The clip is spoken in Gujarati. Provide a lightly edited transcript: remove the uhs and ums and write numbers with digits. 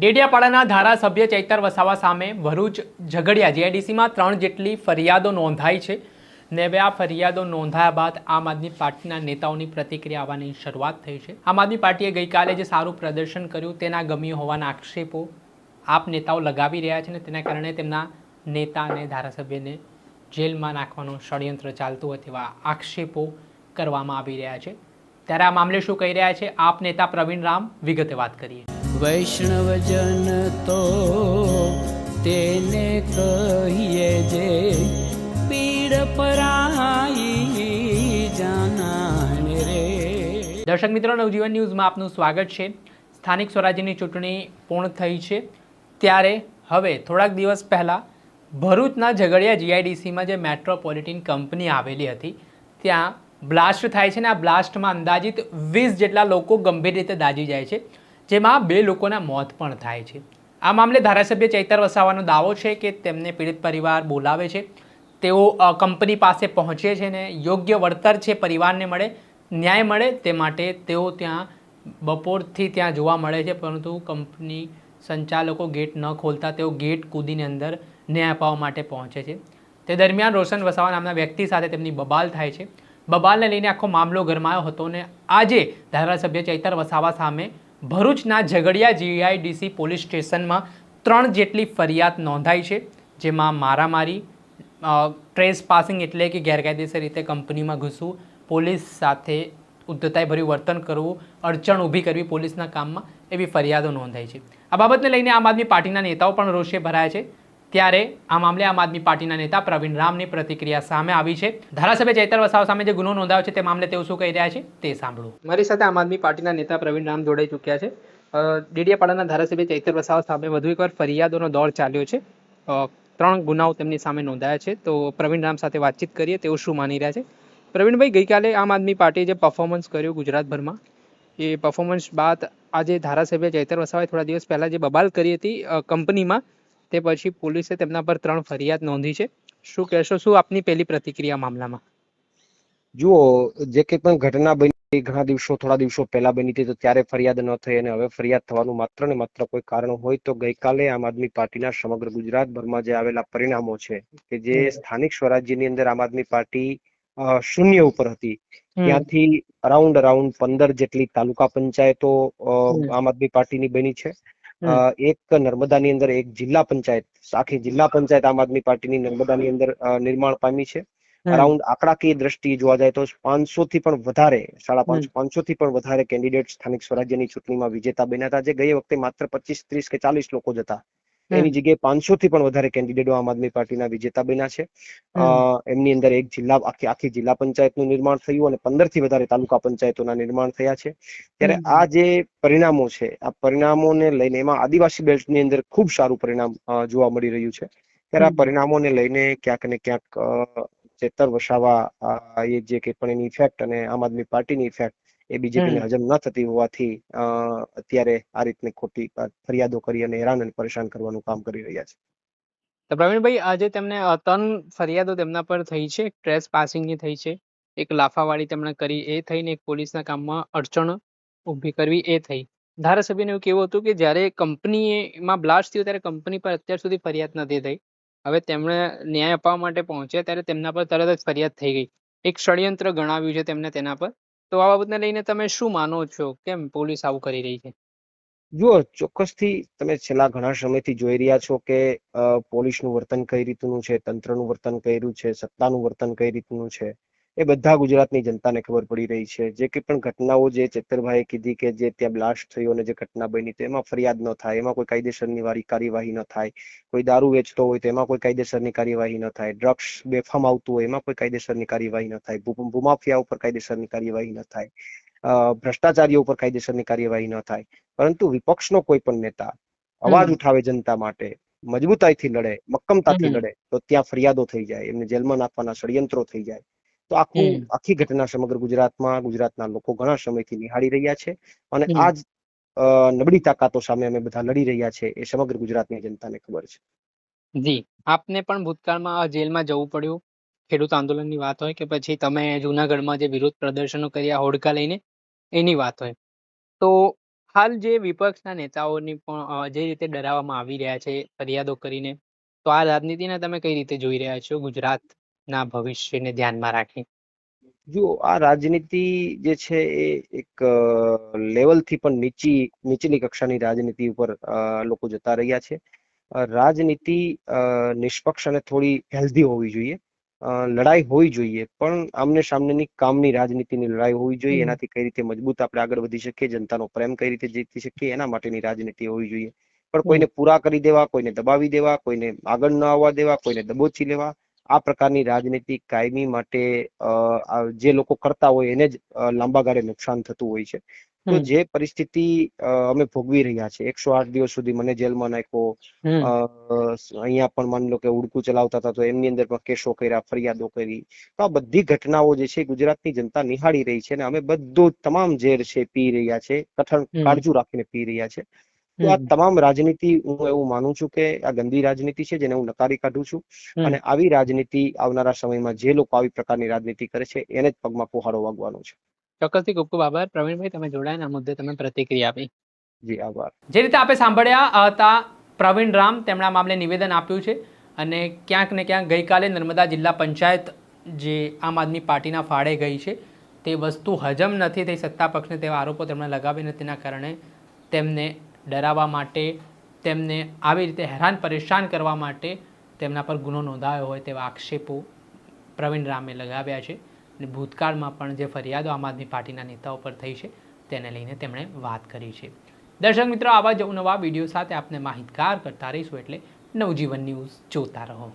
ડેડિયાપાડાના ધારાસભ્ય ચૈતર વસાવા સામે ભરૂચ ઝઘડિયા જીઆઈડીસીમાં 3 જેટલી ફરિયાદો નોંધાઈ છે ને હવે આ ફરિયાદો નોંધાયા બાદ આમ આદમી પાર્ટીના નેતાઓની પ્રતિક્રિયા આવવાની શરૂઆત થઈ છે। આમ આદમી પાર્ટીએ ગઈકાલે જે સારું પ્રદર્શન કર્યું તેના ગમી હોવાના આક્ષેપો આપ નેતાઓ લગાવી રહ્યા છે ને તેના કારણે તેમના નેતા અને ધારાસભ્યને જેલમાં નાખવાનું ષડયંત્ર ચાલતું હોય તેવા આક્ષેપો કરવામાં આવી રહ્યા છે। ત્યારે આ મામલે શું કહી રહ્યા છે આપ નેતા પ્રવીણ રામ, વિગતે વાત કરીએ। વૈષ્ણવજન તો તેને કહીએ જે પીડ પરાઈ જાનાને રે। દર્શક મિત્રો, નવજીવન ન્યૂઝમાં આપનું સ્વાગત છે। સ્થાનિક સ્વરાજ્યની ચૂંટણી પૂર્ણ થઈ છે ત્યારે હવે થોડાક દિવસ પહેલાં ભરૂચના ઝઘડિયા જીઆઈડીસીમાં જે મેટ્રોપોલિટન કંપની આવેલી હતી ત્યાં બ્લાસ્ટ થાય છે ને આ બ્લાસ્ટમાં અંદાજિત 20 જેટલા લોકો ગંભીર રીતે દાઝી જાય છે, જેમાં 2 લોકોના મોત પણ થાય છે। આ મામલે ધારાસભ્ય ચૈતર વસાવાનો દાવો છે કે તેમને પીડિત પરિવાર બોલાવે છે, તેઓ કંપની પાસે પહોંચે છે ને યોગ્ય વળતર છે પરિવારને મળે, ન્યાય મળે તે માટે તેઓ ત્યાં બપોરથી ત્યાં જોવા મળે છે, પરંતુ કંપની સંચાલકો ગેટ ન ખોલતા તેઓ ગેટ કૂદીને અંદર ન્યાય અપાવવા માટે પહોંચે છે। તે દરમિયાન રોશન વસાવા નામના વ્યક્તિ સાથે તેમની બબાલ થાય છે। બબાલને લઈને આખો મામલો ગરમાયો હતો ને આજે ધારાસભ્ય ચૈતર વસાવા સામે ભરૂચના ઝઘડિયા જીઆઈડીસી પોલીસ સ્ટેશનમાં 3 જેટલી ફરિયાદ નોંધાઈ છે, જેમાં મારામારી, ટ્રેસપાસિંગ એટલે કે ગેરકાયદેસર રીતે કંપનીમાં ઘૂસવું, પોલીસ સાથે ઉદ્ધતાઈભર્યું વર્તન કરવું, અડચણ ઊભી કરવી પોલીસના કામમાં, એવી ફરિયાદો નોંધાઈ છે। આ બાબતને લઈને આમ આદમી પાર્ટીના નેતાઓ પણ રોષે ભરાયા છે। ત્યારે આ મામલે આમ આદમી પાર્ટીના નેતા પ્રવીણ રામની પ્રતિક્રિયા સામે આવી છે। ધારાસભ્ય ચૈતર વસાવા સામે જે ગુનો નોંધાયો છે તે મામલે તેઓ શું કહી રહ્યા છે તે સાંભળો। મારી સાથે આમ આદમી પાર્ટીના નેતા પ્રવીણ રામ જોડાઈ ચૂક્યા છે। ડેડિયાપાડાના ધારાસભ્ય ચૈતર વસાવા સામે વધુ એકવાર ફરિયાદોનો દોર ચાલ્યો છે। 3 ગુનાઓ તેમની સામે નોંધાયા છે, તો પ્રવીણ રામ સાથે વાતચીત કરીએ તેઓ શું માની રહ્યા છે। પ્રવીણભાઈ, ગઈકાલે આમ આદમી પાર્ટીએ જે પરફોર્મન્સ કર્યું ગુજરાતભરમાં, એ પરફોર્મન્સ બાદ આજે ધારાસભ્ય ચૈતર વસાવાએ થોડા દિવસ પહેલાં જે બબાલ કરી હતી કંપનીમાં, તે પછી પોલીસે તેમના પર 3 ફરિયાદ નોંધી છે। શું કહેશો, શું આપની પહેલી પ્રતિક્રિયા મામલામાં? જુઓ, જે કંઈ પણ ઘટના બની થોડા દિવસો પહેલા બની હતી, તો ત્યારે ફરિયાદ ન થઈ અને હવે ફરિયાદ થવાનું માત્ર ને માત્ર કોઈ કારણ હોય તો ગઈકાલે આમ આદમી પાર્ટીના સમગ્ર ગુજરાતભરમાં જે આવેલા પરિણામો છે કે જે સ્થાનિક સ્વરાજ્યની અંદર આમ આદમી પાર્ટી શૂન્ય ઉપર હતી, ત્યાંથી અરાઉન્ડ 15 જેટલી તાલુકા પંચાયતો આમ આદમી પાર્ટીની બની છે। એક નર્મદાની અંદર એક જિલ્લા પંચાયત, આખી જિલ્લા પંચાયત આમ આદમી પાર્ટીની નર્મદાની અંદર નિર્માણ પામી છે। અરાઉન્ડ આંકડાકીય દ્રષ્ટિએ જોવા જાય તો 500 થી પણ વધારે 550 થી પણ વધારે કેન્ડિડેટ સ્થાનિક સ્વરાજ્યની ચૂંટણીમાં વિજેતા બન્યા હતા, જે ગઈ વખતે માત્ર 25, 30 કે 40 લોકો જ હતા। એની જગ્યાએ 500 થી પણ વધારે કેન્ડિડેટો આમ આદમી પાર્ટીના વિજેતા બન્યા છે। એમની અંદર એક જિલ્લા આખી જિલ્લા પંચાયતનું નિર્માણ થયું અને 15 થી વધારે તાલુકા પંચાયતોના નિર્માણ થયા છે। ત્યારે આ જે પરિણામો છે, આ પરિણામોને લઈને એમાં આદિવાસી બેલ્ટની અંદર ખૂબ સારું પરિણામ જોવા મળી રહ્યું છે। ત્યારે આ પરિણામોને લઈને ક્યાંક ને ક્યાંક ચૈતર વસાવા એ જે કંઈ પણ એની ઇફેક્ટ અને આમ આદમી પાર્ટીની ઇફેક્ટ એ બીજેપીને હજમ ન થતી હોવાથી અત્યારે આ રીતની ખોટી ફરિયાદો કરી અને હેરાન અને પરેશાન કરવાનું કામ કરી રહ્યા છે। તો પ્રવીણભાઈ, આજે તેમને 3 ફરિયાદો તેમના પર થઈ છે। એક ટ્રેસ પાસિંગની થઈ છે, એક લાફાવાળી તેમણે કરી એ થઈને, એક પોલીસના કામમાં અડચણ ઊભી કરવી એ થઈ। ધારાસભ્યને એવું કેવું હતું કે જ્યારે કંપનીમાં બ્લાસ્ટ થયો ત્યારે કંપની પર અત્યાર સુધી ફરિયાદ નથી થઈ, હવે તેમણે ન્યાય અપાવવા માટે પહોંચ્યા ત્યારે તેમના પર તરત જ ફરિયાદ થઈ ગઈ, એક ષડયંત્ર ગણાવ્યું છે તેમને તેના પર। તો આ બાબતને લઈને તમે શું માનો છો, કેમ પોલીસ આવું કરી રહી છે? જુઓ, ચોક્કસથી તમે છેલ્લા ઘણા સમયથી જોઈ રહ્યા છો કે પોલીસનું વર્તન કઈ રીતનું છે, તંત્રનું વર્તન કઈ રીતનું છે, સત્તાનું વર્તન કઈ રીતનું છે, એ બધા ગુજરાતની જનતાને ખબર પડી રહી છે। જે કંઈ પણ ઘટનાઓ જે ચેતરભાઈએ કીધી કે જે ત્યાં બ્લાસ્ટ થયો અને જે ઘટના બની, તો એમાં ફરિયાદ ન થાય, એમાં કોઈ કાયદેસરની કાર્યવાહી ન થાય, કોઈ દારૂ વેચતો હોય તો એમાં કોઈ કાયદેસરની કાર્યવાહી ન થાય, ડ્રગ્સ બેફામ આવતું હોય એમાં કોઈ કાયદેસરની કાર્યવાહી ન થાય, ભૂમાફિયા ઉપર કાયદેસરની કાર્યવાહી ન થાય, ભ્રષ્ટાચારીઓ ઉપર કાયદેસરની કાર્યવાહી ન થાય, પરંતુ વિપક્ષનો કોઈ પણ નેતા અવાજ ઉઠાવે જનતા માટે, મજબૂતાઈથી લડે, મક્કમતાથી લડે, તો ત્યાં ફરિયાદો થઈ જાય, એમને જેલમાં નાખવાના ષડયંત્રો થઈ જાય। તો આખી ઘટના સમગ્ર ગુજરાતના લોકો ઘણા સમયથી નિહાળી રહ્યા છે અને આ જ નબળી તાકાતો સામે અમે બધા લડી રહ્યા છે એ સમગ્ર ગુજરાતની જનતાને ખબર છે। જી, આપને પણ ભૂતકાળમાં જેલમાં જવું પડ્યું, ખેડૂત આંદોલનની વાત હોય કે પછી તમે જૂનાગઢમાં જે વિરોધ પ્રદર્શનો કર્યા હોડકા લઈને એની વાત હોય, તો હાલ જે વિપક્ષના નેતાઓની પણ જે રીતે ડરાવવામાં આવી રહ્યા છે ફરિયાદો કરીને, તો આ રાજનીતિને તમે કઈ રીતે જોઈ રહ્યા છો ગુજરાતના ભવિષ્યને ધ્યાનમાં રાખી? જુઓ, આ રાજનીતિ જે છે એ એક લેવલથી પણ નીચલી કક્ષાની રાજનીતિ ઉપર લોકો જતા રહ્યા છે. રાજનીતિ નિષ્પક્ષ અને થોડી હેલ્ધી હોવી જોઈએ. લડાઈ હોવી જોઈએ, પણ આમને સામનેની કામની રાજનીતિની લડાઈ હોવી જોઈએ. એનાથી કઈ રીતે મજબૂત આપણે આગળ વધી શકીએ, જનતાનો પ્રેમ કઈ રીતે જીતી શકીએ, એના માટેની રાજનીતિ હોવી જોઈએ. પણ કોઈને પૂરા કરી દેવા, કોઈને દબાવી દેવા, કોઈને આગળ ન આવવા દેવા, કોઈને દબોચી લેવા, આ પ્રકારની રાજનીતિ કાયમી માટે જે લોકો કરતા હોય એને જ લાંબા ગાળે નુકસાન થતું હોય છે. તો જે પરિસ્થિતિ અમે ભોગવી રહ્યા છે, 108 દિવસ સુધી મને જેલમાં નાખ્યો, અહીંયા પણ માની લો કે ઉડકું ચલાવતા હતા તો એમની અંદર પણ કેસો કર્યા, ફરિયાદો કરી. તો આ બધી ઘટનાઓ જે છે ગુજરાતની જનતા નિહાળી રહી છે, અને અમે બધું તમામ ઝેર છે પી રહ્યા છે, કઠણ કાળજુ રાખીને પી રહ્યા છે. તો આ તમામ રાજનીતિ હું એવું માનું છું કે આ ગંદી રાજનીતિ છે, જેને હું નકારી કાઢું છું. અને આવી રાજનીતિ આવનારા સમયમાં જે લોકો આવી પ્રકારની રાજનીતિ કરે છે એને જ પગમાં કુહાડો વાગવાનો છે. ચોક્કસથી ખૂબ ખૂબ આભાર પ્રવીણભાઈ, તમે જોડાયા આ મુદ્દે તમે પ્રતિક્રિયા આપી. જી આભાર. જે રીતે આપણે સાંભળ્યા હતા પ્રવીણ રામ, તેમણે આ મામલે નિવેદન આપ્યું છે અને ક્યાંક ને ક્યાંક ગઈકાલે નર્મદા જિલ્લા પંચાયત જે આમ આદમી પાર્ટીના ફાળે ગઈ છે તે વસ્તુ હજમ નથી થઈ સત્તા પક્ષને તેવા આરોપો તેમણે લગાવીને તેના કારણે તેમને ડરાવવા માટે, તેમને આવી રીતે હેરાન પરેશાન કરવા માટે તેમના પર ગુનો નોંધાયો હોય તેવા આક્ષેપો પ્રવીણ રામે લગાવ્યા છે. અને ભૂતકાળમાં પણ જે ફરિયાદો આમ આદમી પાર્ટીના નેતાઓ પર થઈ છે તેને લઈને તેમણે વાત કરી છે. દર્શક મિત્રો, આવા જ નવા વિડીયો સાથે આપને માહિતગાર કરતા રહીશું, એટલે નવજીવન ન્યૂઝ જોતા રહો.